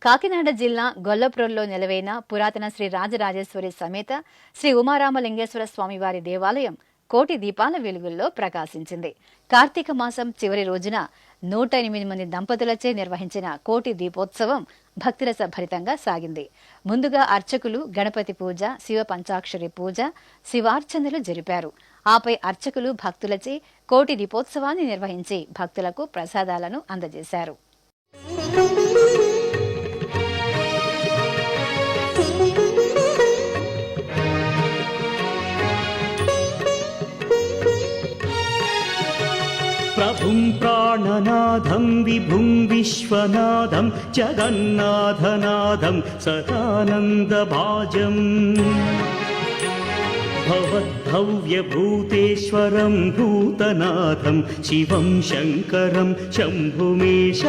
కాకినాడ జిల్లా గొల్లప్రోల్లో నెలవైన పురాతన శ్రీ రాజరాజేశ్వరి సమేత శ్రీ ఉమారామలింగేశ్వర స్వామివారి దేవాలయం కోటి దీపాల వెలుగుల్లో ప్రకాశించింది. కార్తీక మాసం చివరి రోజున 108 మంది దంపతులచే నిర్వహించిన కోటి దీపోత్సవం భక్తిరస భరితంగా సాగింది. ముందుగా అర్చకులు గణపతి పూజ, శివ పంచాక్షరి పూజ, శివార్చనలు జరిపారు. ఆపై అర్చకులు భక్తులచే కోటి దీపోత్సవాన్ని నిర్వహించి భక్తులకు ప్రసాదాలను అందజేశారు. ప్రభుం ప్రాణనాథం విభుం విశ్వనాథం జగన్నాథనాథం సదానందభాజం భవద్భవ్యభూతేశ్వరం భూతనాథం శివం శంకరం శంభుమేశానమీడే.